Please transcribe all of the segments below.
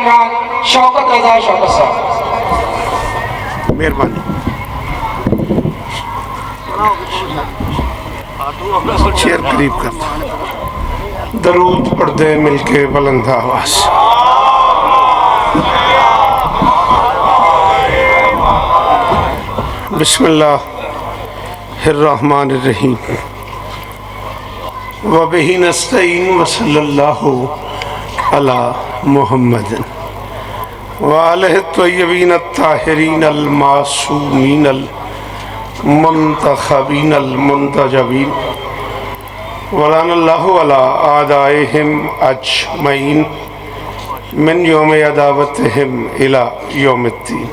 عمران شوکت رضا شوکت صاحب. مہربانی. چیئر قریب کرتا. درود پڑھ دے مل کے بلند آواز. بسم اللہ الرحمن الرحیم. وبہ نستعین وصلی اللہ علی محمد وآلہ الطیبین الطاہرین المعصومین المنتخبین المنتجبین ولعن اللہ علی اعدائہم اجمعین من یوم عداوتہم الی یوم الدین.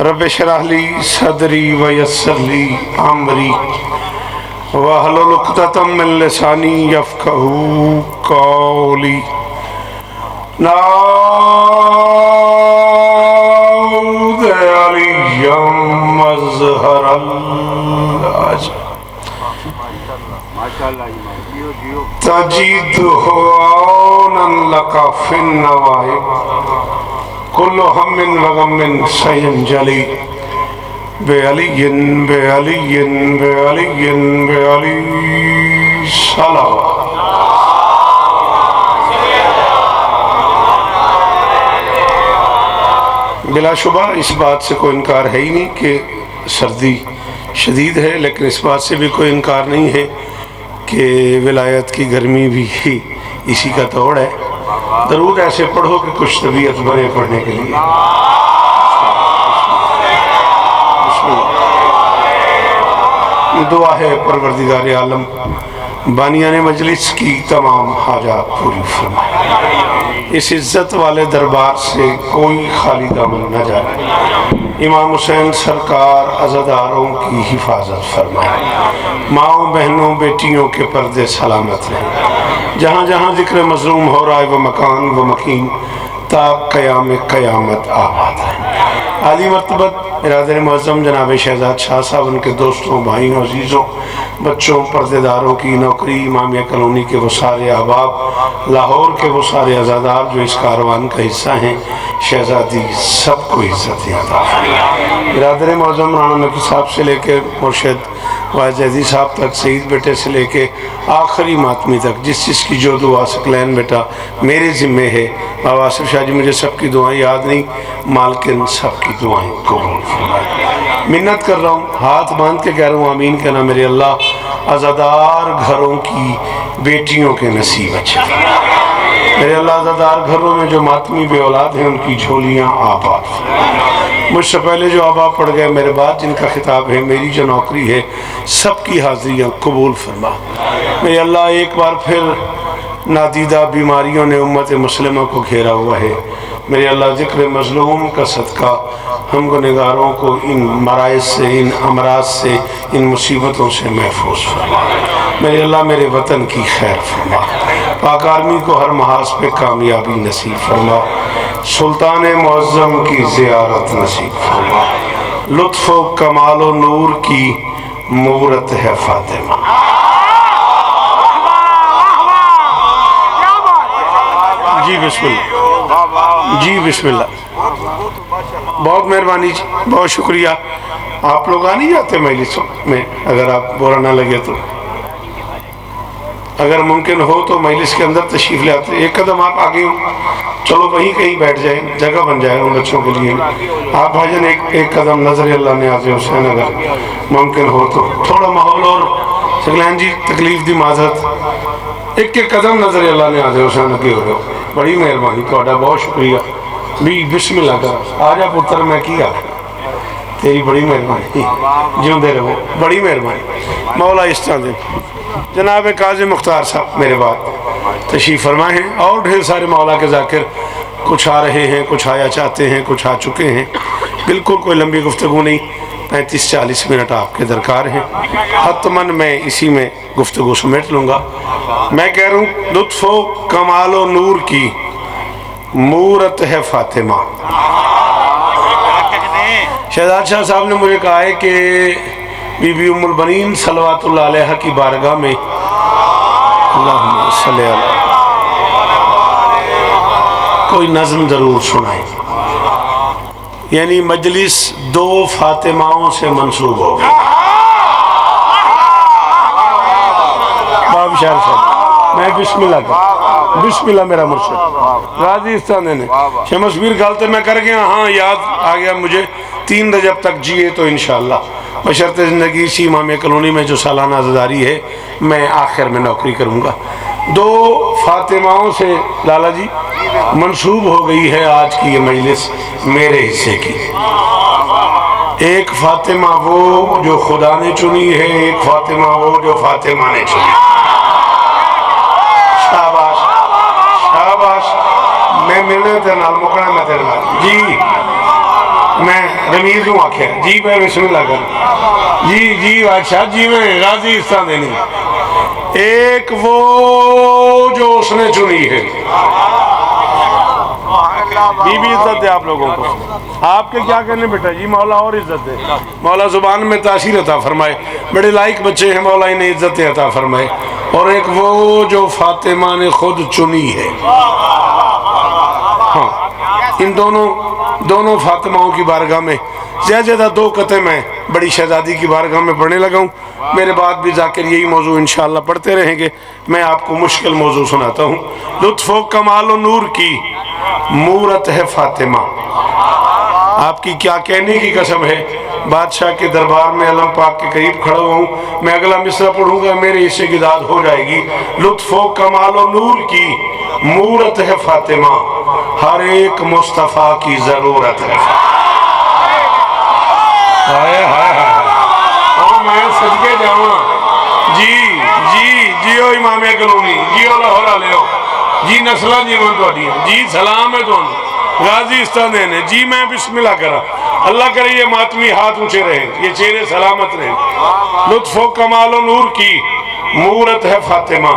رب اشرح لی صدری ویسر لی امری واحلل عقدۃ من لسانی یفقہوا قولی. نعوذ علی مظہر العجب تجیدہ عونا لک فی النوائب کل ہم وغم سینجلی بعلی بعلی بعلی بعلی صلوات. بلا شبہ اس بات سے کوئی انکار ہے ہی نہیں کہ سردی شدید ہے، لیکن اس بات سے بھی کوئی انکار نہیں ہے کہ ولایت کی گرمی بھی اسی کا توڑ ہے. درود ایسے پڑھو کہ کچھ طبیعت بنے پڑھنے کے لیے. دعا ہے پروردگار عالم بانیان مجلس کی تمام حاجات پوری فرمائے. اس عزت والے دربار سے کوئی خالی دامن نہ جائے. امام حسین سرکار عزاداروں کی حفاظت فرمائے. ماؤں بہنوں بیٹیوں کے پردے سلامت رہیں. جہاں جہاں ذکر مظلوم ہو رہا ہے وہ مکان و مکین تا قیام قیامت آباد رہیں. عالی مرتبت برادر معظم جناب شہزاد شاہ صاحب، ان کے دوستوں، بھائیوں، عزیزوں، بچوں، پردے داروں کی نوکری، امامیہ کالونی کے وہ سارے احباب، لاہور کے وہ سارے عزادار جو اس کاروان کا حصہ ہیں، شہزادی سب کو عزت عطا فرمائے. برادر معظم رانا نقی صاحب سے لے کے مرشد واحد زیدی صاحب تک، سعید بیٹے سے لے کے آخری ماتمی تک، جس جس کی جو دعا سکلین بیٹا میرے ذمہ ہے. بابا آصف شاہ جی مجھے سب کی دعائیں یاد نہیں، مالکن سب کی دعائیں قبول فرمائے. منت کر رہا ہوں، ہاتھ باندھ کے کہہ رہا ہوں آمین کہنا. میرے اللہ عزادار گھروں کی بیٹیوں کے نصیب اچھے. میرے اللہ عزادار گھروں میں جو ماتمی بے اولاد ہیں ان کی جھولیاں آباد. مجھ سے پہلے جو آبا پڑھ گئے، میرے بعد جن کا خطاب ہے، میری جو نوکری ہے، سب کی حاضریاں قبول فرما. میرے اللہ ایک بار پھر نادیدہ بیماریوں نے امت مسلمہ کو گھیرا ہوا ہے. میرے اللہ ذکر مظلوم کا صدقہ ہم گنہگاروں کو ان مرائض سے، ان امراض سے، ان مصیبتوں سے محفوظ فرما. میرے اللہ میرے وطن کی خیر فرما. پاک آرمی کو ہر محاذ پہ کامیابی نصیب فرما. سلطان معظم کی زیارت نصیب فرما. لطف و کمال و نور کی مورت ہے فاطمہ. جی بسم اللہ. جی بسم اللہ. بہت مہربانی جی، بہت شکریہ. آپ لوگ آ نہیں جاتے مجلسوں میں؟ اگر آپ برا نہ لگے تو اگر ممکن ہو تو مجلس کے اندر تشریف لے آتے. ایک قدم آپ آگے ہوں، چلو وہیں کہیں بیٹھ جائیں، جگہ بن جائے ان بچوں کے لیے. آپ بھائی جان ایک قدم نظر اللہ نیاز حسین اگر ممکن ہو تو تھوڑا ماحول. اور سکلین جی تکلیف دی معذرت، ایک قدم نظر اللہ نیاز حسین اگے ہو رہے ہو. بڑی مہربانی تھوڑا، بہت شکریہ. بھی بسم اللہ کر آجا پتر میں کیا تیری بڑی مہربانی. جیوں دے رہو، بڑی مہربانی. مولا اس طرح دے. جناب قاضی مختار صاحب میرے بعد تشریف فرمائے ہیں، اور ڈھیر سارے مولا کے ذاکر کچھ آ رہے ہیں، کچھ آیا چاہتے ہیں، کچھ آ چکے ہیں. بالکل کوئی لمبی گفتگو نہیں، 35-40 منٹ آپ کے درکار ہیں. حتماً میں اسی میں گفتگو سمیٹ لوں گا. میں کہہ رہا ہوں لطف و کمال و نور کی مورت ہے فاطمہ. شہزاد شاہ صاحب نے مجھے کہا ہے کہ بی بی ام البنین صلوات اللہ علیہ کی بارگاہ میں اللہم صلی اللہ کوئی نظم ضرور سنائیں. یعنی مجلس دو فاطماؤں سے منسوب ہو گئی. باب شہر صاحب میں بسم اللہ کر بسم اللہ میرا مرشد غازی استانے نے شمس بیر غلطے میں کر گیا. ہاں یاد آ گیا مجھے 3 رجب تک جیے تو انشاءاللہ بشرط زندگی اسی امامیہ کالونی میں جو سالانہ عزاداری ہے میں آخر میں نوکری کروں گا. 2 فاطماؤں سے لالا جی منسوب ہو گئی ہے آج کی یہ مجلس میرے حصے کی. ایک فاطمہ وہ جو خدا نے چنی ہے, ایک فاطمہ وہ جو فاطمہ نے چنی. شاباش شاباش. میں ملنے تھے نال مکڑا میں تیرے نال جی میں رمیز ہوں آکھیا جی میں بسم اللہ کر جی بادشاہ جی میں غازی استان دینی. ایک وہ جو اس نے چنی ہے. بی بی عزت ہے آپ لوگوں کو. آپ کے کیا کہنے بیٹا جی مولا اور عزت ہے. مولا زبان میں تاثیر عطا فرمائے. بڑے لائق بچے ہیں مولا انہیں عزت عطا فرمائے. اور ایک وہ جو فاطمہ نے خود چنی ہے. ہاں ان دونوں فاطمہوں کی بارگاہ میں زیادہ 2 قطعے میں بڑی شہزادی کی بارگاہ میں پڑھنے لگا ہوں. میرے بعد بھی ذاکر یہی موضوع انشاءاللہ پڑھتے رہیں گے. میں آپ کو مشکل موضوع سناتا ہوں. لطف و کمال و نور کی مورت ہے فاطمہ. آپ کی کیا کہنے کی قسم ہے. بادشاہ کے دربار میں علم پاک کے قریب کھڑا ہوں. میں اگلا مصرع پڑھوں گا میرے حصے کی داد ہو جائے گی. لطف و کمال و نور کی مورت ہے فاطمہ, ہر ایک مصطفیٰ کی ضرورت ہے. ہائے ہائے ہائے اور میں صدقے جاواں جیو امامیہ کالونی جیو لاہور والے ہو جی نسلہ جیوان تو اڈیاں جی سلام ہے تو غازی استان دینے جی میں بسم اللہ کرا. اللہ کرے یہ ماتمی ہاتھ اونچے رہیں, یہ چہرے سلامت رہیں. لطف و کمال و نور کی مورت ہے فاطمہ,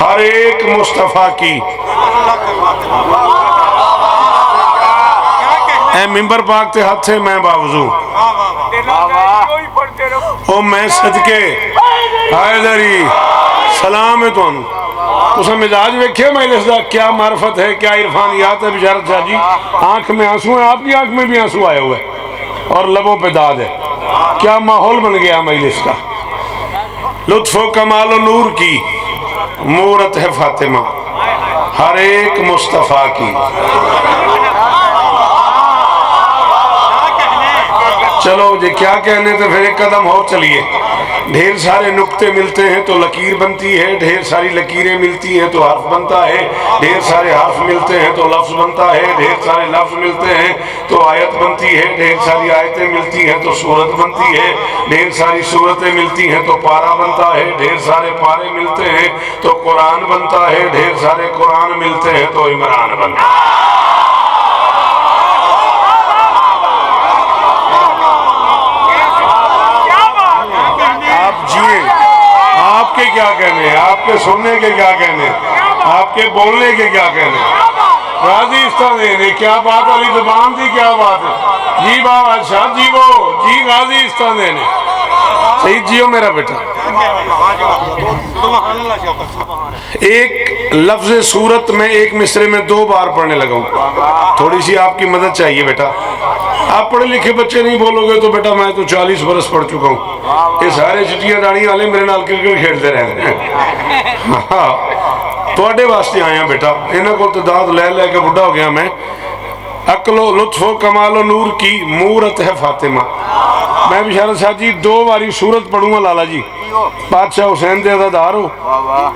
ہر ایک مصطفیٰ کی. اے ممبر پاک تے ہاتھ سے میں باوضو او میں صدقے حیدری سلام ہے تو اسے مزاج ویکھے مجلس دا کیا معرفت ہے کیا عرفانیات ہے. بشارت شاہ جی آنکھ میں آنسو ہیں, آپ کی آنکھ میں بھی آنسو آئے ہوئے اور لبوں پہ داد ہے. کیا ماحول بن گیا مجلس کا. لطف و کمال و نور کی مورت ہے فاطمہ, ہر ایک مصطفیٰ کی. چلو جی کیا کہنے تھے پھر ایک قدم اور چلیے. ڈھیر سارے نقطے ملتے ہیں تو لکیر بنتی ہے, ڈھیر ساری لکیریں ملتی ہیں تو حرف بنتا ہے, ڈھیر سارے حرف ملتے ہیں تو لفظ بنتا ہے, ڈھیر سارے لفظ ملتے ہیں تو آیت بنتی ہے, ڈھیر ساری آیتیں ملتی ہیں تو سورت بنتی ہے, ڈھیر ساری سورتیں ملتی ہیں تو پارہ بنتا ہے, ڈھیر سارے پارے ملتے ہیں تو قرآن بنتا ہے, ڈھیر سارے قرآن ملتے ہیں تو عمران بنتا ہے. آپ کے کیا کہنے ہیں, آپ کے سننے کے کیا کہنے ہیں, آپ کے بولنے کے کیا کہنے ہیں. غازی استان دینے کیا بات علی زبان تھی کیا بات ہے جی بابا شاہ جی وہ جی غازی استان دینے صحیح جیو میرا بیٹا. ایک لفظ صورت میں ایک مصرے میں 2 بار پڑھنے لگا ہوں. تھوڑی سی آپ کی مدد چاہیے بیٹا. آپ پڑھے لکھے بچے نہیں بولو گے تو بیٹا میں تو 40 برس پڑھ چکا ہوں. یہ سارے چٹیاں داڑھی والے میرے نال کرکٹ کھیلتے رہتے ہیں. تواڈے واسطے آیا بیٹا, انہاں کو تو داد لے لے کے بڑھا ہو گیا میں. عقل و لطف و کمال و نور کی مورت ہے فاطمہ. میں بشارت شاہ جی 2 باری سورت پڑھوں گا لالا جی. بادشاہ حسین دے عزادار ہو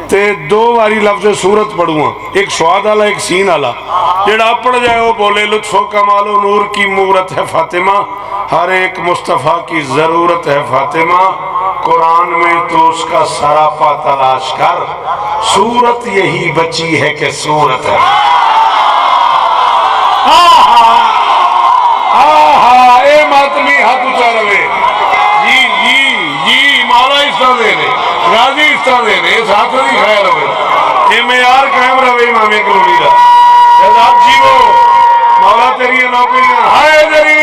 تے 2 باری لفظ سورت پڑھوں گا, ایک سواد والا ایک سین والا. جڑا پڑھ جائے وہ بولے لطف و کمال و نور کی مورت ہے فاطمہ, ہر ایک مصطفیٰ کی ضرورت ہے فاطمہ. قرآن میں تو اس کا سراپا تلاش کر, صورت یہی بچی ہے کہ صورت ہے. اے ماتمی ہاتھ اچھا رہے جی مولا استان دینے غازی استان دینے ساتھ نہیں خیال ہوئے. اے معیار قائم رہے امامیہ کالونی دا. جزاک جی وہ مولا تیری نوکریاں ہائے دری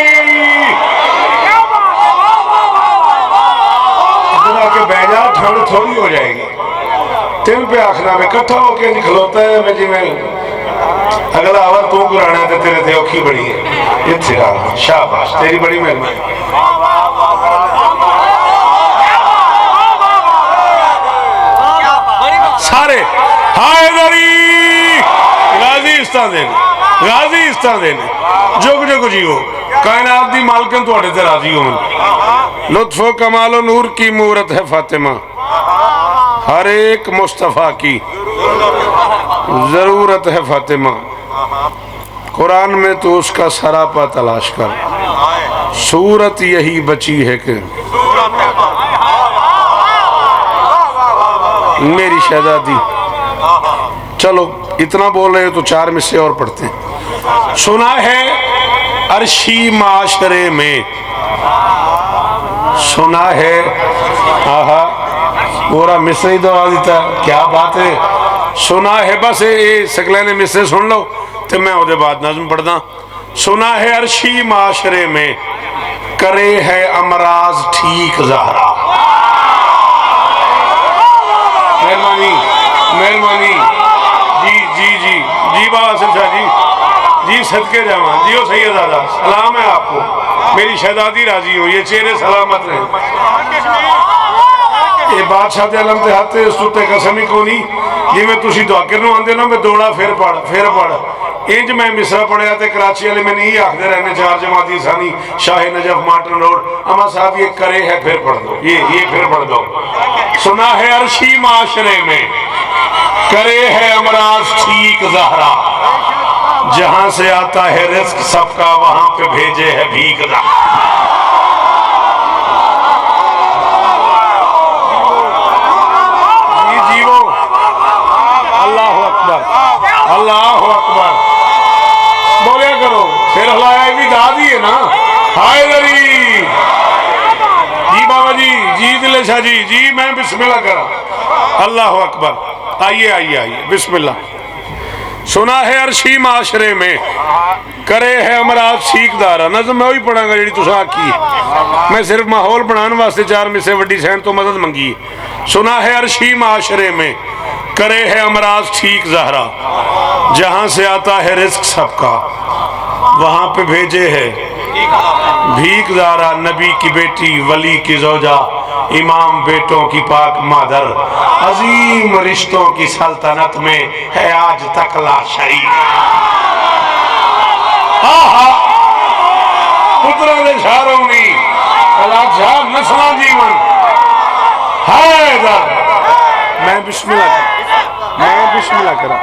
ادھر کے بیجا ٹھنڈ تھوڑی ہو جائے گی. تن پہ آخنا میں کٹھا ہو کے کھلوتا ہے میں جی میں اگلا آور تو قرآن ہے تیرے تے اوکھی بڑی ہے یہ تیرا شاباش تیری بڑی مہربانی سارے حیدری غازی استان دینے غازی استان دینے جگ جگ جیو کائنات دی مالکن تو اڑے تے راضی ہو من لطف و کمال و نور کی مورت ہے فاطمہ ہر ایک مصطفیٰ کی ضرورت ہے فاطمہ قرآن میں تو اس کا سراپا تلاش کر صورت یہی بچی ہے کہ میری شہزادی چلو اتنا بول رہے ہو تو 4 مصرے اور پڑھتے ہیں سنا ہے عرشی معاشرے میں سنا ہے آہا پورا مصرے دعا دیتا ہے کیا بات ہے سنا ہے بس یہ سکلینے مصرے سن لو تو میں وہ دے بعد نظم پڑھنا سنا ہے عرشی معاشرے میں کرے ہے امراض ٹھیک زہرا مہربانی مہربانی جی بابا صرف شاہ جی صدقے جاواں جیو سیدادہ سلام ہے آپ کو میری شہزادی راضی ہو یہ چہرے سلامت رہے یہ بادشاہ دے علم تے ہاتھے اس تو تے قسمی کو نہیں یہ میں تُسی دعا کرنو آندے نا میں دوڑا پھر پڑھ انج میں مصرہ پڑھیا تے کراچی علی میں نہیں آخدے رہنے 4 جماعتی ثانی شاہ نجف مارٹن روڈ اما صاحب یہ کرے ہے پھر پڑھ دو یہ پھر پڑھ دو سنا ہے عرشی معاشرے میں کرے ہے امراض ٹھیک زہرا جہاں سے آتا ہے رزق سب کا وہاں پہ بھیجے ہے بھیک زہرا جیو اللہ اکبر اللہ اکبر بولیا کرو پھر ہلایا بھی دادی ہے نا حیدری جی بابا جی دل شاہ جی میں بسم اللہ کرا اللہ اکبر آئیے بسم اللہ سنا ہے عرشی معاشرے میں کرے ہے امراض ٹھیک دارا نظم میں وہی پڑھا گا جڑی تساں کی میں صرف ماحول بنان واسطے 4 مصرے وڈی سین تو مدد منگی سنا ہے عرشی معاشرے میں کرے ہے امراض ٹھیک زہرا جہاں سے آتا ہے رزق سب کا وہاں پہ بھیجے ہے بھیک دارا نبی کی بیٹی ولی کی زوجہ امام بیٹوں کی پاک مادر عظیم رشتوں کی سلطنت میں ہے آج تک لا شریک پترہ دے شاروں میں اللہ شاہ نسلہ جیون حیدر میں بسم اللہ کرا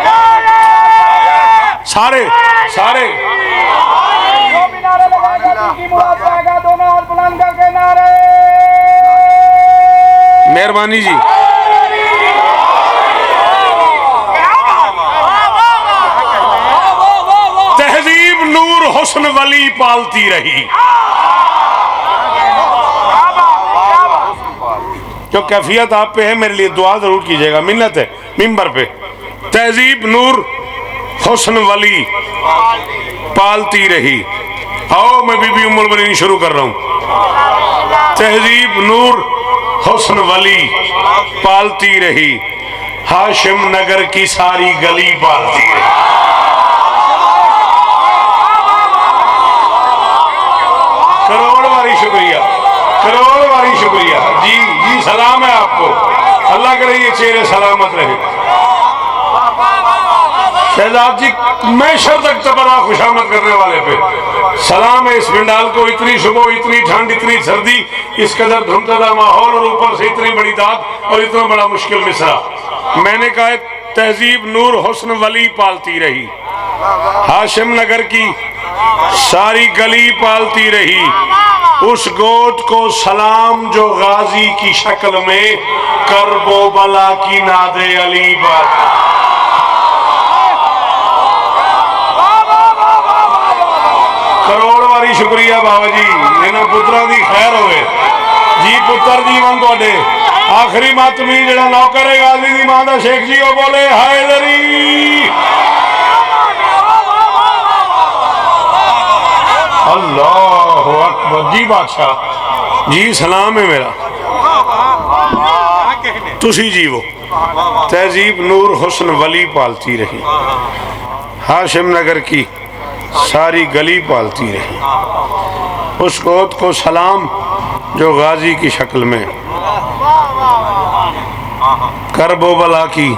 سارے مہربانی جی تہذیب نور حسن ولی پالتی رہی جو کیفیت آپ پہ ہے میرے لیے دعا ضرور کیجئے گا منت ہے ممبر پہ تہذیب نور حسن ولی پالتی رہی آؤ میں بی بی ام المؤمنین شروع کر رہا ہوں تہذیب نور حسن ولی پالتی رہی ہاشم نگر کی ساری گلی پالتی رہی کروڑ باری شکریہ جی سلام ہے آپ کو اللہ کرے یہ چہرے سلامت رہے شہزاد جی میں شر تک تبرا خوش آمد کرنے والے پہ سلام ہے اس پنڈال کو اتنی صبح اتنی ٹھنڈ اتنی سردی اس قدر دھمکدہ ماحول اور اوپر سے اتنی بڑی داد اور اتنا بڑا مشکل مصرع میں نے کہا تہذیب نور حسن ولی پالتی رہی ہاشم نگر کی ساری گلی پالتی رہی اس گوٹ کو سلام جو غازی کی شکل میں کرب و بلا کی ناد علی پر کروڑ واری شکریہ بابا جی انہاں پترہ دی خیر ہوئے جی پتر جیون کوڑے آخری ماتمی جڑا نوکر ہے غازی دی ماں دا شیخ جی وہ بولے حیدری اللہ اکبر جی بادشاہ جی سلام ہے میرا تسی جی وہ تہذیب نور حسن ولی پالتی رہی ہاشم نگر کی ساری گلی پالتی رہی، اس گوت کو سلام جو غازی کی شکل میں کرب و بلا کی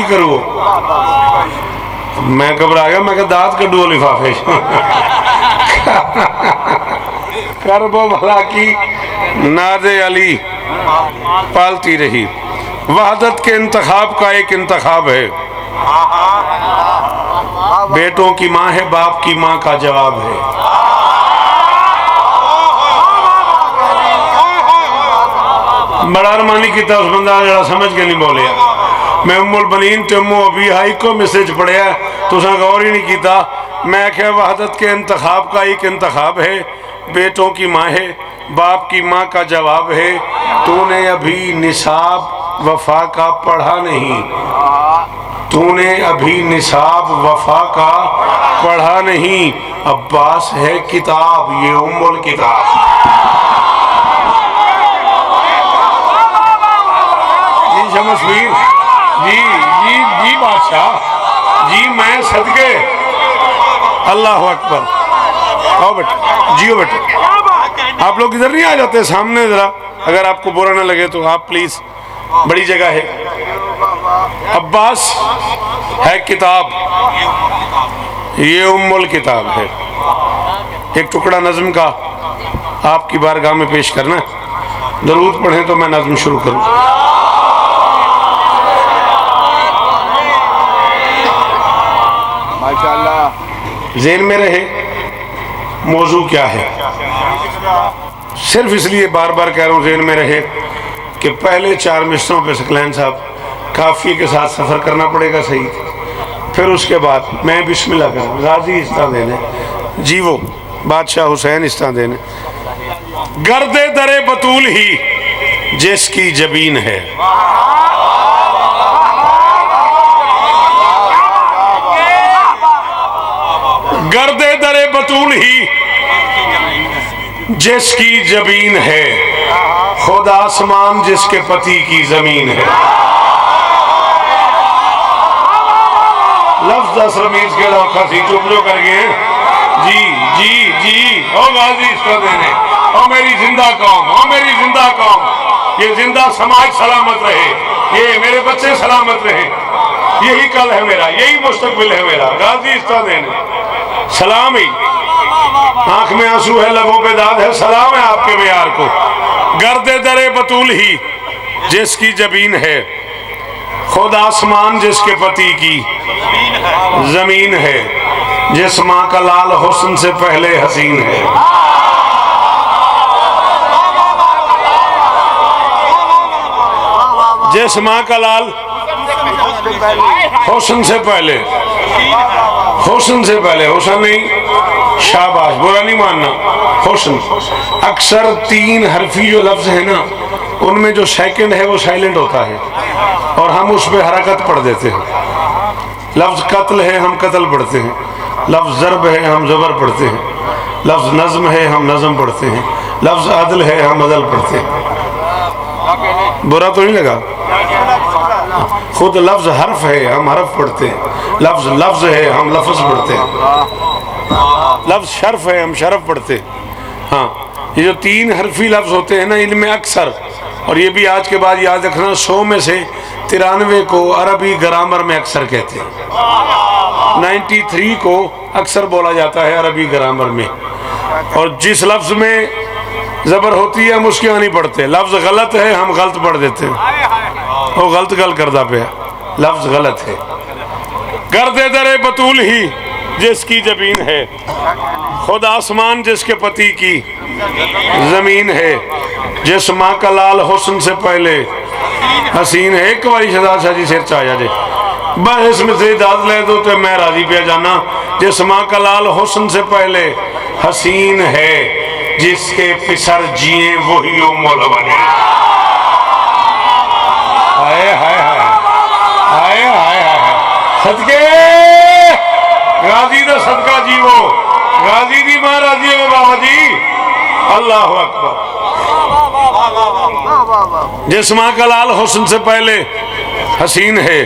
کرو۔ میں گھبرا گیا، میں کہ دانت کڈو لفافے کرب و بلا کی ناد علی پالتی رہی۔ وحدت کے انتخاب کا ایک انتخاب ہے، بیٹوں کی ماں ہے، باپ کی ماں کا جواب ہے۔ بڑا ارمانی کی طرف بندہ جڑا سمجھ کے نہیں بولیا، میں ام البنین تے ام ابی ہائی کو میسج پڑھیا تو ساں غور ہی نہیں کیتا۔ میں کہ وحدت کے انتخاب کا ایک انتخاب ہے، بیٹوں کی ماں ہے، باپ کی ماں کا جواب ہے۔ تو نے ابھی نصاب وفا کا پڑھا نہیں، تو نے ابھی نصاب وفا کا پڑھا نہیں، عباس ہے کتاب، یہ ام الکتاب۔ جی شمشویر، جی بادشاہ جی، میں صدقے اللہ اکبر۔ آؤ بیٹا، جیو بیٹا، آپ لوگ ادھر نہیں آ جاتے سامنے ذرا، اگر آپ کو برا نہ لگے تو آپ پلیز، بڑی جگہ ہے۔ عباس ہے کتاب، یہ ام الکتاب ہے۔ ایک ٹکڑا نظم کا آپ کی بارگاہ میں پیش کرنا ہے، درود پڑھیں تو میں نظم شروع کروں۔ ذہن میں رہے موضوع کیا ہے، صرف اس لیے بار بار کہہ رہا ہوں ذہن میں رہے کہ پہلے 4 مصروں پہ ثقلین صاحب قافیے کے ساتھ سفر کرنا پڑے گا، صحیح، پھر اس کے بعد میں بسم اللہ کروں، غازی اس طرح دینے جی، وہ بادشاہ حسین اس طرح دینے۔ گرد در بطول ہی جس کی جبین ہے، گرد در بطول ہی جس کی جبین ہے، خود آسمان جس کے پتی کی زمین ہے۔ لفظ 10 رمیز کے لوکھا سی چپ جو کر گئے جی او غازی اس کا دینے، او میری زندہ قوم، او میری زندہ قوم، یہ زندہ سماج سلامت رہے، یہ میرے بچے سلامت رہے، یہی کل ہے میرا، یہی مستقبل ہے میرا۔ غازی اس کا دینے سلام ہی، آنکھ میں آنسو ہے، لبوں پہ داد ہے، سلام ہے آپ کے معیار کو۔ گرد در بطول ہی جس کی جبین ہے، خود آسمان جس کے پتی کی زمین ہے، جس ماں کا لال حسن سے پہلے حسین ہے۔ جس ماں کا لال حسن سے پہلے، حسن سے پہلے، حسن نہیں شاباش، برا نہیں ماننا، حسن۔ اکثر 3 حرفی جو لفظ ہے نا، ان میں جو سیکنڈ ہے وہ سائلنٹ ہوتا ہے اور ہم اس پہ حرکت پڑھ دیتے ہیں۔ لفظ قتل ہے ہم قتل پڑھتے ہیں، لفظ ضرب ہے ہم زبر پڑھتے ہیں، لفظ نظم ہے ہم نظم پڑھتے ہیں، لفظ عدل ہے ہم عدل پڑھتے ہیں۔ برا تو نہیں لگا؟ خود لفظ حرف ہے ہم حرف پڑھتے ہیں، لفظ ہے ہم لفظ پڑھتے ہیں، لفظ شرف ہے ہم شرف پڑھتے ہیں۔ ہاں، یہ جو 3 حرفی لفظ ہوتے ہیں نا، ان میں اکثر، اور یہ بھی آج کے بعد یاد رکھنا، 100 میں سے 93 کو عربی گرامر میں اکثر کہتے ہیں، 93 کو اکثر بولا جاتا ہے عربی گرامر میں، اور جس لفظ میں زبر ہوتی ہے ہم اس کے یہاں نہیں پڑھتے۔ لفظ غلط ہے ہم غلط پڑھ دیتے ہیں، وہ غلط گل کردہ پہ لفظ غلط ہے۔ گرد در بطول ہی جس کی جبین ہے، خود آسمان جس کے پتی کی زمین ہے، جس ماں کا لال حسن سے پہلے حسین ہے۔ ایک باری شہزاد شاہ جی سیر چاہیا جے بس اس میں سے داد لے دو تو میں راضی پہ جانا۔ جس ماں کا لال حسن سے پہلے حسین ہے، جس کے پسر جیے وہی ام الولد۔ ہائے ہائے ہائے ہائے ہائے ہائے، صدقے غازی دا صدقہ جیو، غازی دی ماں راضی ہو بابا جی، اللہ اکبر. جس ماں کا لال حسن سے پہلے حسین ہے،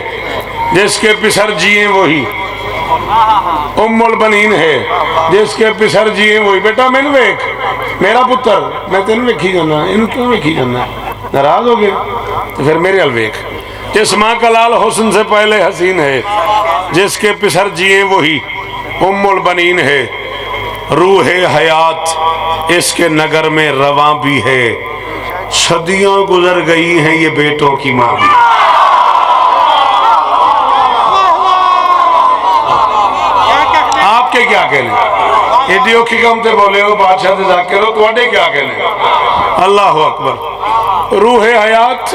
جس کے پسر جیے وہی ام البنین ہے، جس کے پسر جیے وہی. بیٹا میں نے ویک میرا پتر میں تینوں ویکھی جانا، انہوں کیوں ویکھی جانا؟ ناراض ہو گیا تو پھر میرے الویک. جس ماں کا لال حسن سے پہلے حسین ہے، جس کے پسر جیے وہی ام البنین ہے. روح حیات اس کے نگر میں رواں بھی ہے، صدیاں گزر گئی ہیں یہ بیٹوں کی ماں بھی. آپ کے کیا کہنے؟ ایڈیو کی کم تے بولے ہو بادشاہ تے ذاکر ہو، تو اڈے کیا کہنے؟ اللہ اکبر. روح حیات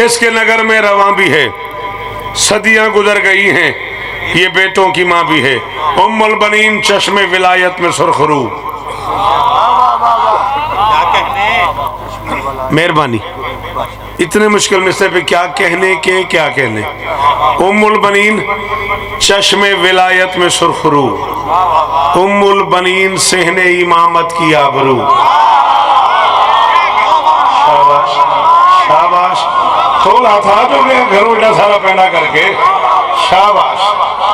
اس کے نگر میں رواں بھی ہے، صدیاں گزر گئی ہیں یہ بیٹوں کی ماں بھی ہے. ام البنین چشم ولایت میں سرخ رو. مہربانی اتنے مشکل مسئلے پہ کیا کہنے کے کیا کہنے. ام البنین چشم ولایت میں سرخ رو، ام البنین صحن امامت کی آبرو. شاباش شاباش. کھولا تھا جو گیا گھروں اٹھا سارا پینڈا کر کے. شاباش.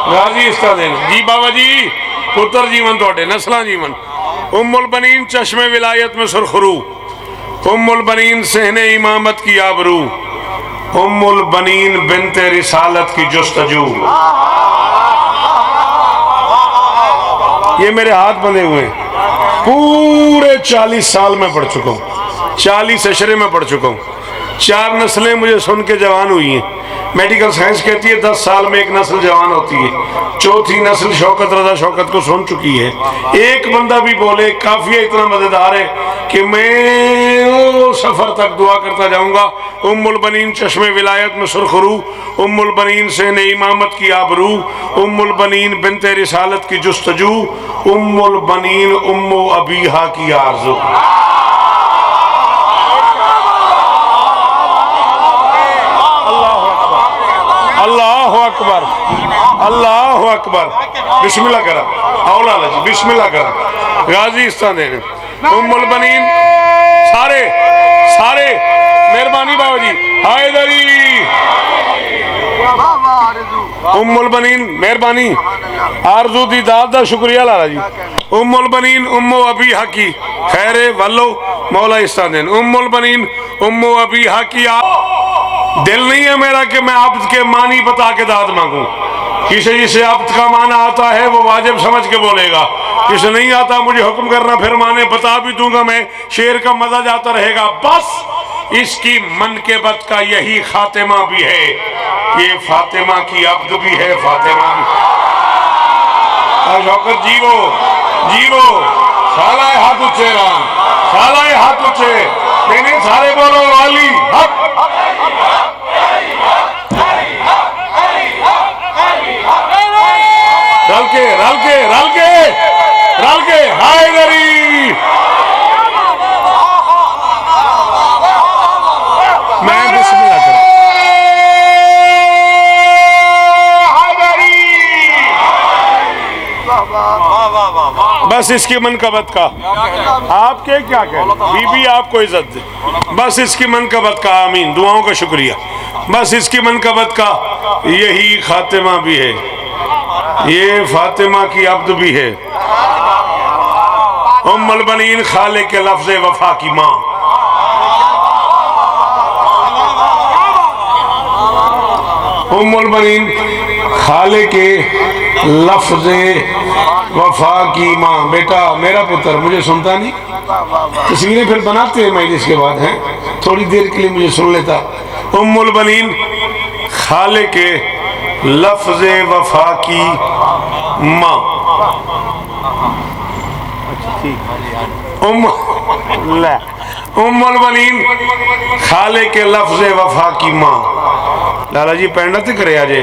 غازی استا دین جی بابا جی پتر جیون توڑے نسلہ جیون. ام البنین چشم ولایت میں سرخ رو، ام البنین صحن امامت کی آبرو، ام البنین بنت رسالت کی جستجو. یہ میرے ہاتھ بندے ہوئے ہیں. پورے 40 سال میں پڑھ چکا ہوں، 40 عشرے میں پڑھ چکا ہوں. 4 نسلیں مجھے سن کے جوان ہوئی ہیں. میڈیکل سائنس کہتی ہے 10 سال میں ایک نسل جوان ہوتی ہے. 4تھی نسل شوکت رضا شوکت کو سن چکی ہے. ایک بندہ بھی بولے کافیہ اتنا مزیدار ہے کہ میں سفر تک دعا کرتا جاؤں گا. ام البنین چشم ولایت میں سرخ رو، ام البنین صحن امامت کی آبرو، ام البنین بنت رسالت کی جستجو، ام البنین ام ابیہا کی آرزو. اللہ اکبر اللہ اکبر. بسم اللہ کرا اولا جی بسم اللہ کرا. غازی استان دے ام البنین سارے سارے مہربانی بابا جی حیدری. ام البنین مہربانی آرزو دی داد دا شکریہ لالا جی. ام البنین ام ابیہا کی خیر والو مولا استان دین. ام البنین ام ابیہا کی دل نہیں ہے میرا کہ میں عبد کے معنی بتا کے داد مانگوں. کسی جسے عبد کا معنی آتا ہے وہ واجب سمجھ کے بولے گا، کسی نہیں آتا مجھے حکم کرنا پھر معنی بتا بھی دوں گا میں، شعر کا مزہ جاتا رہے گا. بس اس کی منقبت کا یہی خاتمہ بھی ہے، یہ فاطمہ کی عبد بھی ہے فاطمہ بھی. شوکت جیو جیو سالہ ہاتھ اچھے رام سالہ ہاتھ اچھے نہیں سارے بولو والی حق. رل کے رل کے رل کے رل کے حیدری. میں بسم اللہ کروں بس اس کی منقبت کا آپ کے کیا کہیں بی بی آپ کو عزت دے. بس اس کی منقبت کا آمین دعاؤں کا شکریہ. بس اس کی منقبت کا یہی خاتمہ بھی ہے، یہ فاطمہ کی عبد بھی ہے. ام البنین خالق کے لفظ وفا کی ماں. ام البنین خالق کے لفظ وفا کی ماں. بیٹا میرا پتر مجھے سنتا نہیں، تصویریں پھر بناتے ہیں مجلس کے بعد ہیں، تھوڑی دیر کے لیے مجھے سن لیتا. ام البنین خالق کے لفظ وفا کی ماں. ام البنین خالق کے لفظ وفا کی ماں. لالا جی پینڈا تے کرے آجے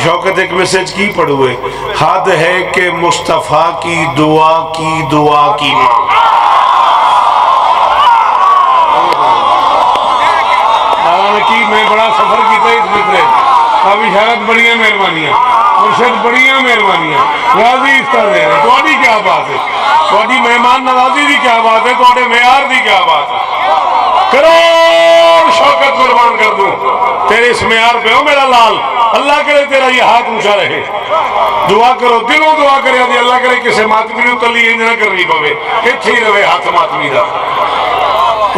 شوکت ایک میسیج کی پڑھوئے. حد ہے کہ مصطفیٰ کی دعا کی ماں. لالا نے کی میں بڑا سفر کی تھا اس مطلب اب اشارت بڑیاں مہربانیاں مرشد بڑیاں مہربانیاں راضی اس طرح دے رہے تھوڑی کیا بات ہے تھوڑی مہمان نوازی دی کیا بات ہے تھوڑے معیار دی کیا بات ہے کروڑ شوکت قربان کر دوں تیرے اس معیار پہ ہو میرا لال اللہ کرے تیرا یہ ہاتھ اونچا رہے دعا کرو دلوں دعا کرے اللہ کرے کسے ماتمی نو تلی یہ نہ کرنی پوے اتھے ہی رہے ہاتھ ماتمی دا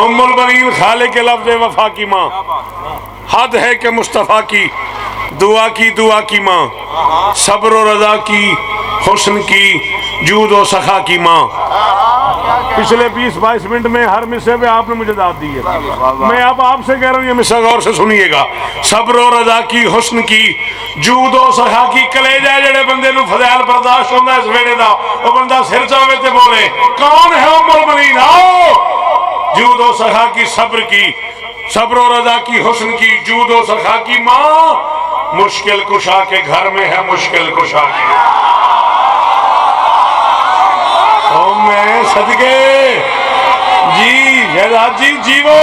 ام البنین خالق لفظ وفا کی ماں حد ہے کہ مصطفیٰ کی دعا کی ماں صبر و رضا کی حسن کی جود و سخا کی ماں پچھلے 20-22 منٹ میں ہر مصرے پہ آپ نے مجھے داد دی ہے میں اب آپ سے کہہ رہا ہوں یہ مصرع غور سے سنیے گا صبر و رضا کی حسن کی جود و سخا کی کلیجہ جڑے بندے نو فضائل برداشت ہوندہ اس ویڑے دا وہ بندہ سر چاہوے تے بولے کون ہے ام البنین آؤ جود و سخا کی صبر و رضا کی حسن کی جود و سخا کی ماں مشکل کشا کے گھر میں ہے مشکل کشا کی او میں صدقے جی شہزاد جی جیو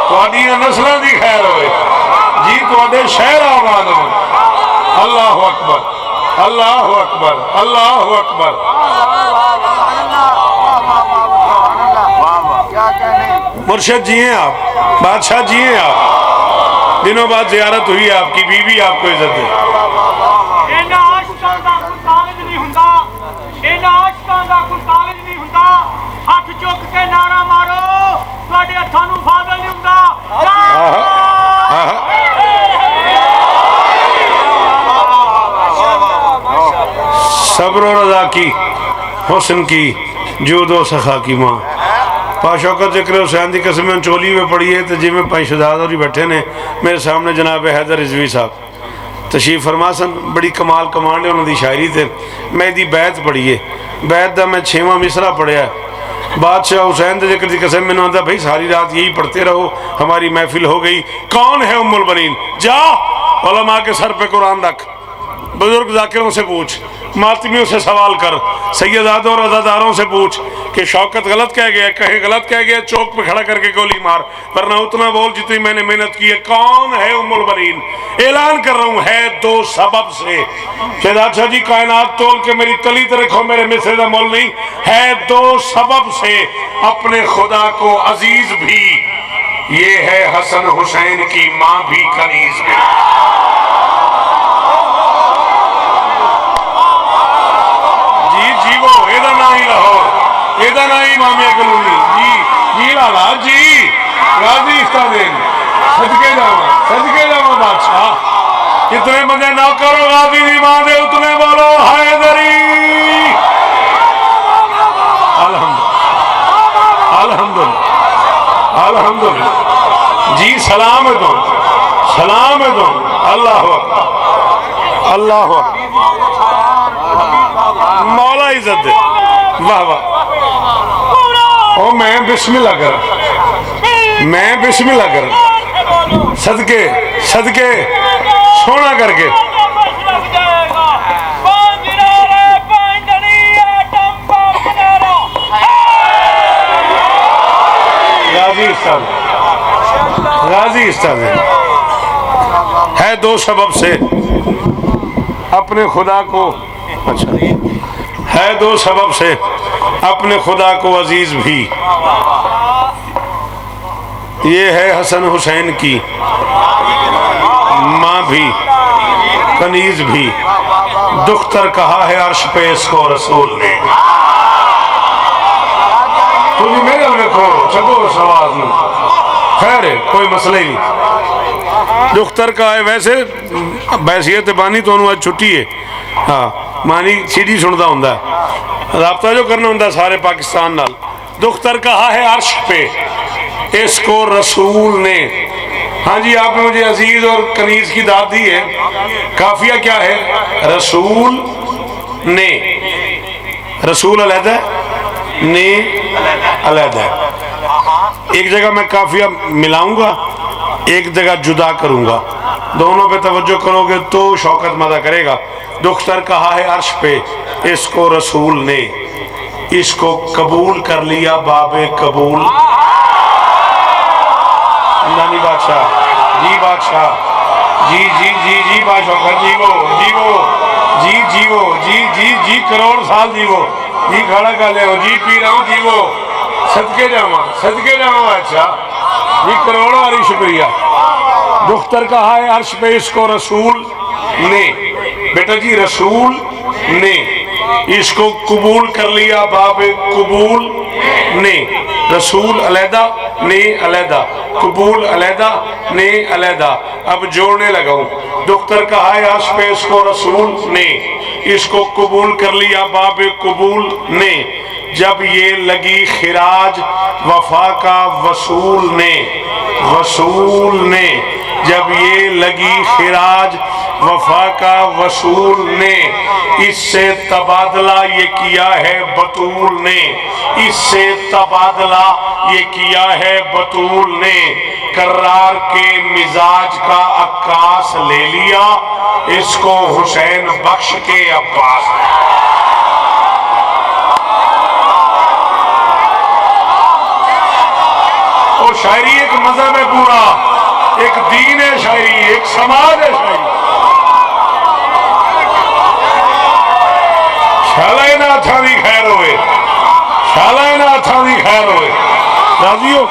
تواڈیاں نسلاں دی خیر ہوئے جی تواڈے شہر آباد ہو اللہ اکبر اللہ اکبر اللہ اکبر مرشد جی ہیں آپ بادشاہ جی ہیں آپ دنوں بعد زیارت ہوئی آپ کی بیوی آپ کو عزت دے ہاتھ چک کے نعرہ مارو تواڈے ہتھاں نوں فاضل نہیں ہوندا صبر و رضا کی حسن کی جود و سخا کی ماں پاشوکت ذکر حسین دی قسمیں چولی میں پڑی ہے تو جی میں پائیں شہزاد اور بیٹھے نے میرے سامنے جناب حیدر رضوی صاحب تشریف فرما سن بڑی کمال کمانڈ ہے انہوں دی شاعری تھے میں دی بیعت پڑھی ہے بیعت دا میں 6واں مصرع پڑھیا ہے بادشاہ حسین دے ذکر دی قسم میں نے بھائی ساری رات یہی پڑھتے رہو ہماری محفل ہو گئی کون ہے ام البنین جا علماء کے سر پہ قرآن رکھ بزرگ ذاکروں سے پوچھ ماتمیوں سے سوال کر سیدادوں اور عزاداروں سے پوچھ کہ شوکت غلط کہہ گیا کہیں غلط کہہ گیا چوک پہ کھڑا کر کے گولی مار ورنہ اتنا بول جتنی میں نے محنت کی ہے کون ہے ام البنین اعلان کر رہا ہوں ہے 2 سبب سے شہزاد شاہ جی کائنات تول کے میری تلی تے رکھو میرے مصرے دا مول نہیں ہے 2 سبب سے اپنے خدا کو عزیز بھی یہ ہے حسن حسین کی ماں بھی کنیز بھی امام کلونی جی لالا جی راضی استادین صدقے جاؤں بادشاہ کتنے بندے نہ کرو غازی دی ماں دے اتنے بولو حیدری الحمدللہ جی سلام ہے تو اللہ اللہ مولا عزت دے واہ واہ او میں بسم اللہ کر صدقے سونا کر کے غازی استاد ہے 2 سبب سے اپنے خدا کو اچھا ہے 2 سبب سے اپنے خدا کو عزیز بھی یہ ہے حسن حسین کی ماں بھی کنیز بھی دختر کہا ہے عرش پہ اس کو رسول نے تجھے میرے رکھو چکو سواز میں خیر ہے کوئی مسئلہ ہی نہیں دختر کہا ہے ویسے بحثیت بانی تو انہوں چھٹی ہے ہاں مانی سیڈی سنتا ہوں رابطہ جو کرنا ہوں سارے پاکستان نال دختر کہا ہے عرش پہ اس کو رسول نے ہاں جی آپ نے مجھے عزیز اور کنیز کی داد دی ہے کافیہ کیا ہے رسول نے رسول علیحدہ نے علیحدہ ایک جگہ میں کافیہ ملاؤں گا ایک جگہ جدا کروں گا دونوں پہ توجہ کرو گے تو شوکت مزہ کرے گا دختر کہا ہے عرش پہ اس کو رسول نے اس کو قبول کر لیا باب قبول نانی بادشاہ جی جی جی جی باشوکر جیو جیو جی جیو جی جی جی کروڑ سال جیو جی کھڑا کر لے جی پی رہا ہوں جیو صدقے جاواں اچھا جی کروڑ والی شکریہ دختر کہا ہے عرش پہ اس کو رسول نے بیٹا جی رسول نے اس کو قبول کر لیا باب قبول نے رسول علیحدہ نے علیحدہ قبول علیحدہ نے علیحدہ اب جوڑنے لگا ہوں دختر کہا ہے عرش پہ اس کو رسول نے اس کو قبول کر لیا باب قبول نے جب یہ لگی خراج وفا کا وصول نے جب یہ لگی خراج وفا کا وصول نے اس سے تبادلہ یہ کیا ہے بطول نے اس سے تبادلہ یہ کیا ہے بطول نے کرار کے مزاج کا عکاس لے لیا اس کو حسین بخش کے عباس اور شاعری ایک مذہب ہے پورا ایک دین ہے شاعری ایک سماج ہے شاعری شالائنہ اتھا دی خیر ہوئے شالائنہ اتھا دی خیر ہوئے راضی ہو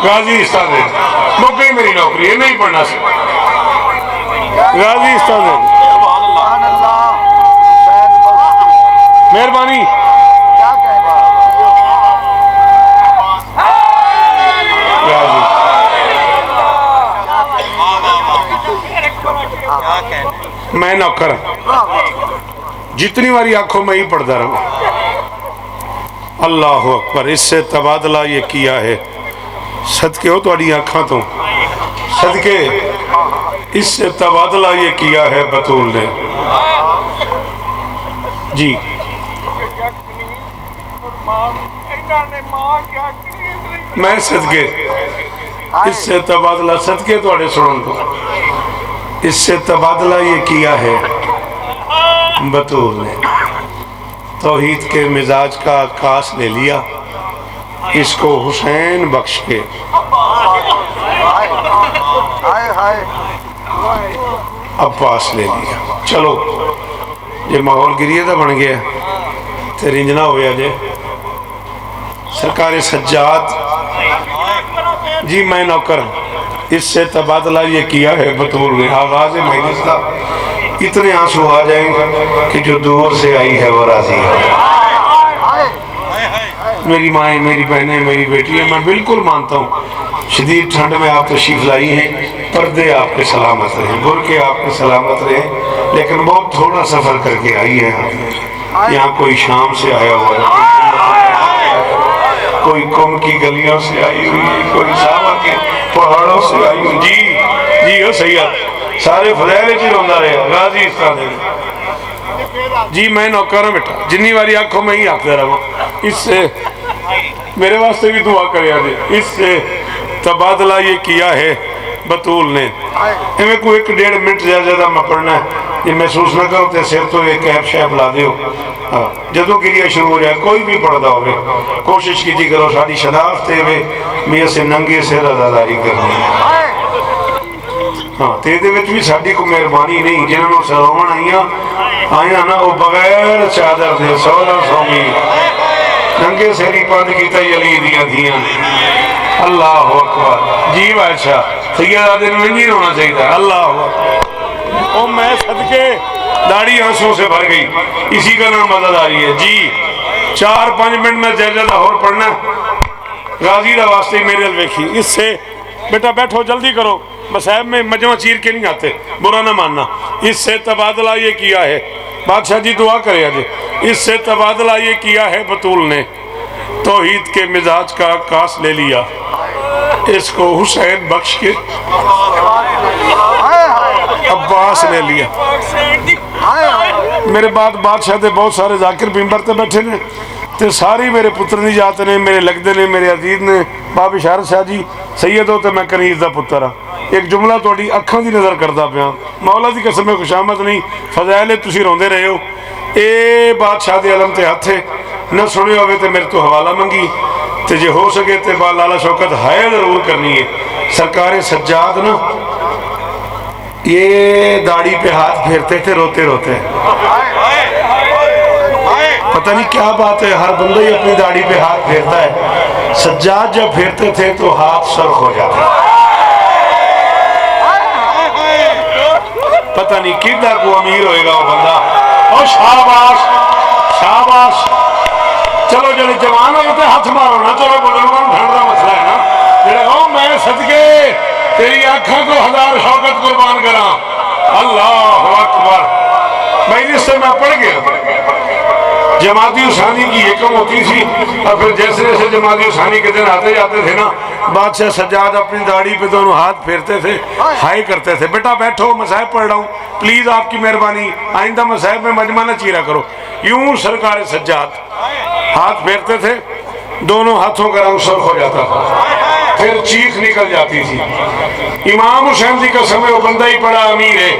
غازی استاد ہے موقعی میری نوکری ہے نہیں پڑھنا سے غازی استاد ہے مہربانی میں نوکر جتنی باری آنکھوں میں ہی پڑھتا رہا اللہ اکبر اس سے تبادلہ یہ کیا ہے صدقے ہو تھوڑی آنکھاں تو صدقے اس سے تبادلہ یہ کیا ہے بطول نے جی میں صدقے اس سے تبادلہ صدقے تھوڑے سنن تو اس سے تبادلہ یہ کیا ہے بطول نے توحید کے مزاج کا عکاس لے لیا اس کو حسین بخش کے عباس لے لیا چلو یہ ماحول گریے تھا بن گیا تے رنجنا ہویا جے سرکار سجاد جی میں نوکر اس سے تبادلہ یہ کیا ہے بطول نے آغاز مجلس تھا اتنے آنسو آ جائیں کہ جو دور سے آئی ہے وہ راضی ہے میری مائیں میری بہنیں میری بیٹیاں میں بالکل مانتا ہوں شدید ٹھنڈ میں آپ تشریف لائی ہیں پردے آپ کے سلامت رہیں برقعے آپ کے سلامت رہیں لیکن بہت تھوڑا سفر کر کے آئی ہیں یہاں کوئی شام سے آیا ہوا ہے کوئی قوم کی گلیوں سے آئی ہوئی ہے کوئی ساوا کے پہاڑوں سے آئی ہوئی جی ہو سید سارے فضائل جی روندہ رہے غازی استاد جی میں نوکر ہوں بیٹا جنی والی آنکھوں میں ہی آکھتے رہا اس سے میرے واسطے بھی دعا کریا دے اس سے تبادلہ یہ کیا ہے بطول نے ہمیں کوئی 1.5 منٹ زیادہ میں پڑھنا ہے یہ محسوس نہ کرو تے سر تو ایک ایپ شیپ لا دیو جدوں گریہ شروع ہو جائے کوئی بھی پڑھدا ہوئے کوشش کی کرو ساری شناخت ہوئے میاں سے ننگے سے رضاداری کرنی ہاں تے دے وچ بھی ساڈی کو مہربانی نہیں جنہاں نوں سلاون آئیاں نا وہ بغیر چادر دے سولا سومی ننگے سیری پند کیتا علی دیاں دیاں اللہ اکبر جی بادشاہ سیدہ دن میں نہیں رونا چاہیے اللہ اکبر او میں صدقے داڑھی آنسوں سے بھر گئی اسی کا نام مدد آ رہی ہے جی 4-5 منٹ میں زیادہ اور پڑھنا غازی دا واسطے میرے الویکھی اس سے بیٹا بیٹھو جلدی کرو مسائب میں مجمع چیر کے نہیں آتے برا نہ ماننا اس سے تبادلہ یہ کیا ہے بادشاہ جی دعا کرے آجے اس سے تبادلہ یہ کیا ہے بطول نے توحید کے مزاج کا عکاس لے لیا اس کو حسین بخش کے عباس لے لیا میرے بعد بادشاہ دے بہت سارے ذاکر ممبر تے بیٹھے نے تے ساری میرے پتر نہیں جاتے نے میرے لگدے نے میرے عزیز نے باب اشارت شاہ جی سید ہو تے میں کنیز دا پتر ہاں ایک جملہ توڑی اکھاں دی نظر کردا پیا مولا دی قسم میں خوشامد نہیں فضائل تسی روندے رہے ہو اے بادشاہ دے علم تے ہتھے نہ سنے ہوئے تے میرے تو حوالہ منگی تے جے ہو سکے تے با لالا شوکت ہائے ضرور کرنی ہے سرکار سجاد نا یہ داڑھی پہ ہاتھ پھیرتے تھے روتے روتے. پتہ نہیں کیا بات ہے، ہر بندہ ہی اپنی داڑھی پہ ہاتھ پھیرتا ہے. سجاد جب پھیرتے تھے تو ہاتھ سرخ ہو جاتے. پتہ نہیں کدھر کو امیر ہوئے گا وہ بندہ. اور شاباش شاباش. چلو جڑے جوان ہوئے تھے ہاتھ مارو نا. چلو بزرگوں ڈھنڈا مسئلہ ہے نا. جڑے او میں صدقے تیری آنکھوں کو 1000 شوکت قربان کراں. اللہ اکبر. مجلس سے میں پڑھ گیا. جماعتی حسانی کی حکم ہوتی تھی اور پھر جیسے جیسے جماعتی حسانی کے دن آتے جاتے تھے نا، بادشاہ سجاد اپنی داڑھی پہ دونوں ہاتھ پھیرتے تھے، ہائی کرتے تھے. بیٹا بیٹھو، مصاحب پڑھ رہا ہوں، پلیز آپ کی مہربانی آئندہ مصاحب میں مجمع نہ چیرا کرو. یوں سرکار سجاد ہاتھ پھیرتے تھے، دونوں ہاتھوں کا رنگ سرخ ہو جاتا تھا، پھر چیخ نکل جاتی تھی. امام حسین جی کا سمے وہ بندہ ہی بڑا امیر ہے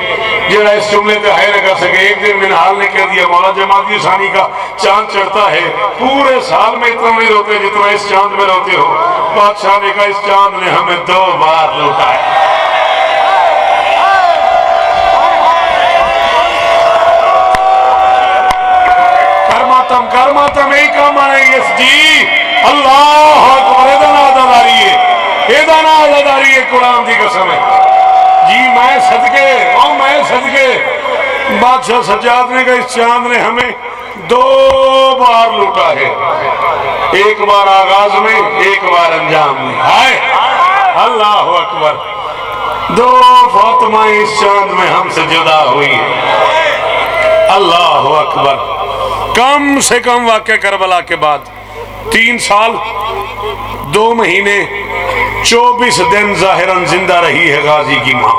جڑا اس جملے پہ ہائے نہ کر سکے. ایک دن منحال نے کہہ دیا مولا جماعتی ثانی کا چاند چڑھتا ہے، پورے سال میں اتنا نہیں روتے جتنا اس چاند میں روتے ہو. بادشاہ نے کہا اس چاند نے ہمیں 2 بار لوٹا ہے. کر ماتم یہی کام آنے اس جی. اللہ اکبر. ادانا آزاداری ہے، ادانا آزاداری ہے. قرآن دی قسم ہے جی. میں صدقے او میں صدقے. بادشاہ سجاد نے کہا اس چاند نے ہمیں 2 بار لوٹا ہے، ایک بار آغاز میں، ایک بار انجام میں. ہائے اللہ اکبر. 2 فاطمہ اس چاند میں ہم سے جدا ہوئی ہے. اللہ اکبر. کم سے کم واقعہ کربلا کے بعد 3 سال 2 مہینے 24 دن ظاہراً زندہ رہی ہے غازی کی ماں.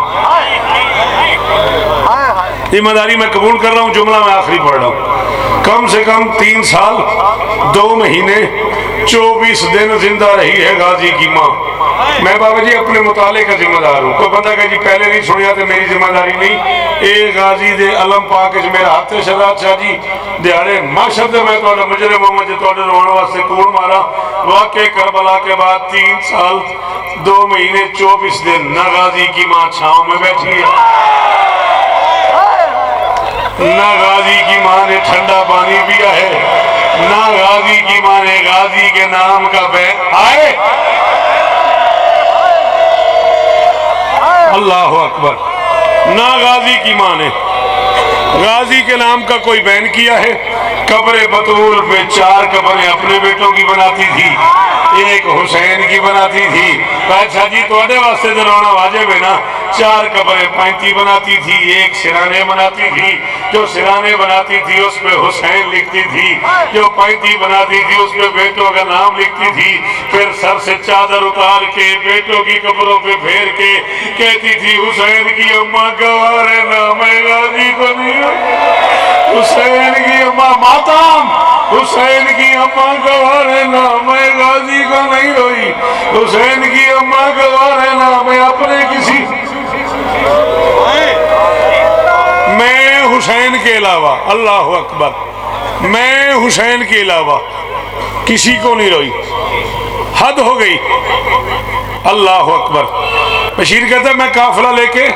ذمہ داری میں قبول کر رہا ہوں، جملہ میں آخری پڑھ رہا ہوں. کم سے کم 3 سال 2 مہینے 24 دن زندہ رہی ہے غازی کی ماں. میں بابا جی اپنے مطالعے کا ذمہ دار ہوں. کوئی بندہ کہ جی پہلے نہیں سنیا تو میری ذمہ داری نہیں. اے غازی دے علم پاک میرا ہاتھ شہزاد شاہ جی دیہڑے ماشر دے میں تو مجرم ہوں جو تو روان واسطے کوڑ مارا. واقع کربلا کے بعد 3 سال 2 مہینے 24 دن نہ غازی کی ماں چھاؤں میں بیٹھی ہے، نہ غازی کی ماں نے ٹھنڈا پانی پیا ہے، نہ غازی کی ماں نے غازی کے نام کا آئے. اللہ اکبر. نہ غازی کی ماں نے غازی کے نام کا کوئی بین کیا ہے. قبر بطول پہ 4 قبریں اپنے بیٹوں کی بناتی تھی، ایک حسین کی بناتی تھی. بادشاہ جی توڑے واسطے دلانا واجب ہے نا. 4 قبریں 35 بناتی تھی، ایک سرانے بناتی تھی. جو سرانے بناتی تھی اس پہ حسین لکھتی تھی، جو 35 بناتی تھی اس پہ بیٹوں کا نام لکھتی تھی. پھر سر سے چادر اتار کے بیٹوں کی قبروں پہ پھیر کے کہتی تھی حسین کی اماں گوارے نام غازی کو نہیں، حسین کی اماں ماتم، حسین کی اماں گوارے نام غازی کو نہیں روئی، حسین کی اماں گوارے نام اپنے کسی. میں حسین کے علاوہ، اللہ اکبر، میں حسین کے علاوہ کسی کو نہیں روئی. حد ہو گئی. اللہ اکبر. بشیر کہتا ہے میں قافلہ لے کے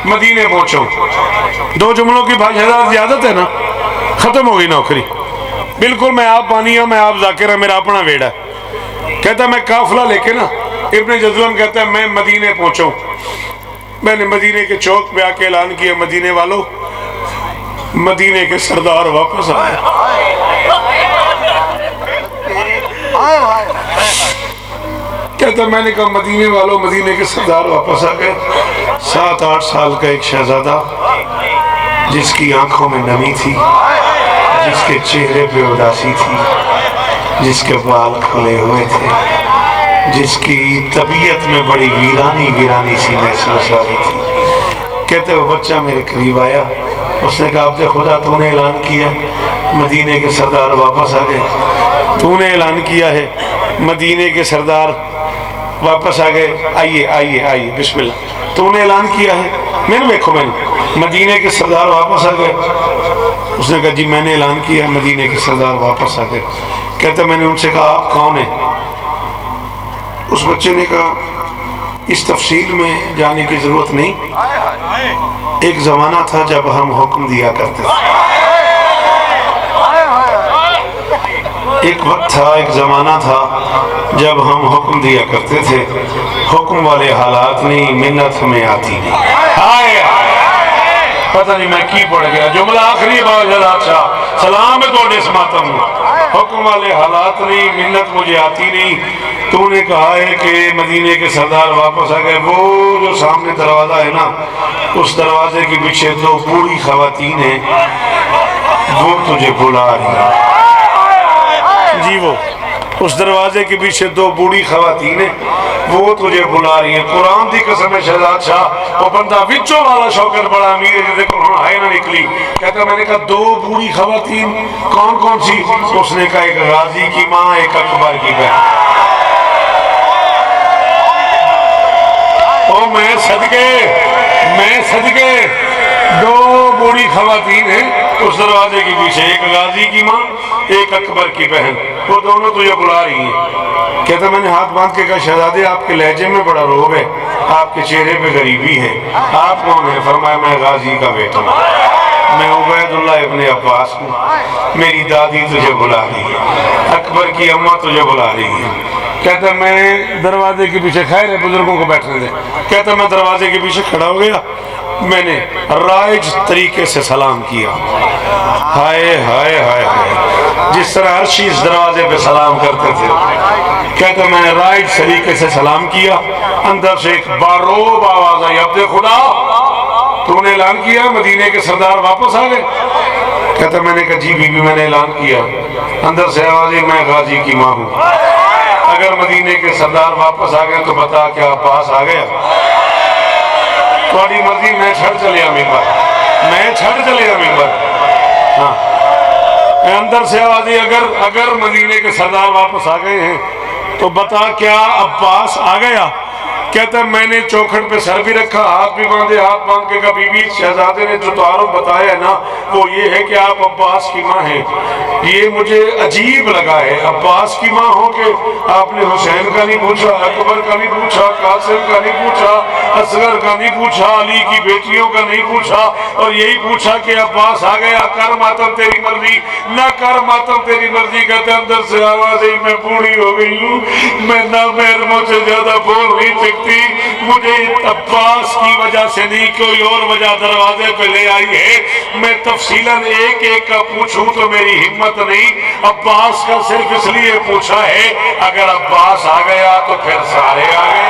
مدینے پہنچوں. 2 جملوں کی بھاشا زیادت ہے نا، ختم ہو گئی نوکری. بالکل میں آپ پانیہ، میں آپ ذاکرہ، میرا اپنا ویڑا. کہتا ہے میں قافلہ لے کے نا، ابن جزون کہتا ہے میں مدینے پہنچوں. میں نے مدینے کے چوک پہ آ کے اعلان کیا مدینے والوں، مدینے کے سردار واپس آئے. کہتا میں نے کہا مدینے والوں، مدینے کے سردار واپس آ گئے. 7-8 سال کا ایک شہزادہ جس کی آنکھوں میں نمی تھی، جس کے چہرے پہ اداسی تھی، جس کے بال کھلے ہوئے تھے، جس کی طبیعت میں بڑی ویرانی سی محسوس ہو رہی تھی. کہتے وہ بچہ میرے قریب آیا. اس نے کہا عبد خدا تو نے اعلان کیا مدینے کے سردار واپس آ گئے. تو نے اعلان کیا ہے مدینے کے سردار واپس آ گئے. آئیے آئیے آئیے بسم اللہ. تو نے اعلان کیا ہے. میں نے دیکھو میں نے مدینے کے سردار واپس آ گئے. اس نے کہا جی میں نے اعلان کیا مدینے کے سردار واپس آ گئے. کہتا میں نے ان سے کہا آپ کون ہیں؟ اس بچے نے کہا اس تفصیل میں جانے کی ضرورت نہیں، ایک زمانہ تھا جب ہم حکم دیا کرتے تھے، ایک وقت تھا، ایک زمانہ تھا جب ہم حکم دیا کرتے تھے، حکم والے حالات نہیں، منت ہمیں آتی نہیں۔ ہائے پتہ نہیں میں کی پڑھ گیا، جملہ آخری بات اچھا سلام ہے توڑے سماتا ہوں، حکم والے حالات نہیں، منت مجھے آتی نہیں۔ تو نے کہا ہے کہ مدینے کے سردار واپس آ گئے، وہ جو سامنے دروازہ ہے نا، اس دروازے کے پیچھے دو بوڑھی خواتین ہیں، وہ تجھے بلا رہی ہیں۔ جی وہ اس دروازے کے پیچھے دو بوڑھی خواتین ہیں، وہ تجھے بلا رہی ہیں۔ قرآن دی قسم ہے شہزاد شاہ، وہ بندہ وچوں والا شوکر بڑا امیر ہے، جیسے قرآن آئے نہ نکلی، کہتا میں نے کہا دو بوڑھی خواتین کون کون سی؟ اس نے کہا ایک غازی کی ماں، ایک اکبر کی بہن۔ او میں صدقے دو بوڑھی خواتین ہیں اس دروازے کے پیچھے، ایک غازی کی ماں، ایک اکبر کی بہن، وہ دونوں تجھے بلا رہی ہیں۔ کہتا میں نے ہاتھ باندھ کے کہا شہزادے آپ کے لہجے میں بڑا روب ہے، آپ کے چہرے پہ غریبی ہے، آپ کون ہیں؟ فرمایا میں غازی کا بیٹا ہوں، میں عبید اللہ ابن عباس ہوں، میری دادی تجھے بلا رہی ہے، اکبر کی اماں تجھے بلا رہی ہے۔ کہتا میں دروازے کے پیچھے، خیر ہے بزرگوں کو بیٹھنے دے، کہتا میں دروازے کے پیچھے کھڑا ہو گیا، میں نے رائج طریقے سے سلام کیا۔ ہائے ہائے ہائے ہائے، جس طرح ہر چیز دروازے پہ سلام کرتے تھے، کہتا میں نے رائج طریقے سے سلام کیا، اندر سے ایک باروب آواز آئی، عبد خدا تو نے اعلان کیا مدینے کے سردار واپس آ گئے؟ کہتا میں نے کہا جی بی بی میں نے اعلان کیا۔ اندر سے آواز آئی میں غازی کی ماں ہوں، اگر مدینے کے سردار واپس آ گئے تو بتا کیا عباس آ گیا؟ تھوڑی مرضی، میں چھڑ چلیا ممبر، ہاں اندر سے آواز آئی اگر مدینے کے سردار واپس آ گئے ہیں تو بتا کیا عباس آ گیا؟ کہتا ہے میں نے چوکھٹ پہ سر بھی رکھا، ہاتھ بھی باندھے، ہاتھ باندھ کے کہا بی بی شہزادے نے جو تعارف بتایا ہے نا وہ یہ ہے کہ آپ عباس کی ماں ہیں، یہ مجھے عجیب لگا ہے، عباس کی ماں ہو کہ آپ نے حسین کا نہیں پوچھا، اکبر کا نہیں پوچھا، قاسم کا نہیں پوچھا، اصغر کا نہیں پوچھا، علی کی بیٹیوں کا نہیں پوچھا، اور یہی پوچھا کہ عباس آ گیا، کر ماتم تیری مرضی، نہ کر ماتم تیری مرضی۔ کہتے اندر سے آواز آئی میں بوڑھی ہو گئی ہوں، میں نہ محرموں سے زیادہ بول نہیں سکتی، مجھے عباس کی وجہ سے نہیں کوئی اور وجہ دروازے پہ لے آئی ہے، میں تفصیلاً ایک ایک کا پوچھوں تو میری ہمت نہیں، عباس کا صرف اس لیے پوچھا ہے اگر عباس آ گیا تو پھر سارے آ گئے،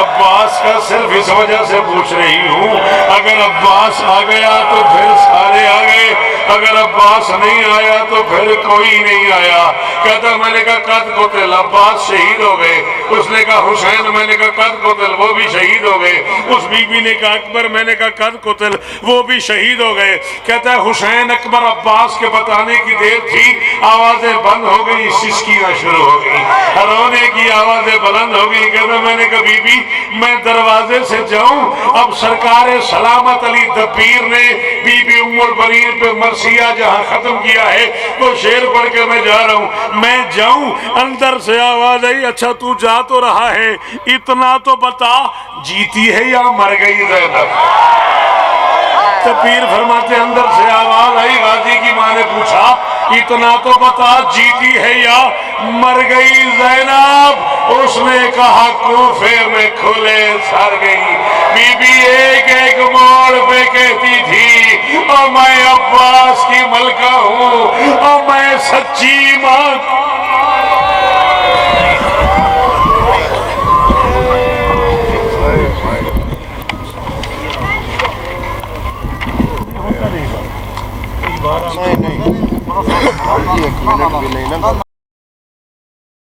عباس کا صرف اس وجہ سے پوچھ رہی ہوں اگر عباس آ گیا تو پھر سارے آ گئے، اگر عباس نہیں آیا تو پھر کوئی نہیں آیا۔ کہتا میں نے کہا قد قتل، عباس شہید ہو گئے، اس نے کہا حسین، میں نے کہا قد قتل، وہ بھی شہید ہو گئے، اس بی بی نے کہا اکبر، میں نے کہا قد قتل، وہ بھی شہید ہو گئے۔ کہتا ہے حسین اکبر عباس کے بتانے کی دیر تھی، آوازیں بند ہو گئی، سسکیاں شروع ہو گئی، رونے کی آوازیں بلند ہو گئی۔ کہتا میں نے کہا بی بی میں دروازے سے جاؤں؟ اب سرکار سلامت علی دبیر نے بی بی ام البنین پہ مرثیہ جہاں ختم کیا ہے وہ شعر پڑھ کے میں جا رہا ہوں، میں جاؤں؟ اندر سے آواز آئی اچھا تو جا تو رہا ہے، اتنا تو بتا جیتی ہے یا مر گئی زینب؟ دبیر فرماتے اندر سے آواز آئی، غازی کی ماں نے پوچھا اتنا تو بتا جیتی ہے یا مر گئی زینب؟ اس نے کہا کوفے میں کھلے سر گئی، بی بی ایک ایک موڑ پہ کہتی تھی اور میں عباس کی ملکہ ہوں اور میں سچی ماں۔ نہیں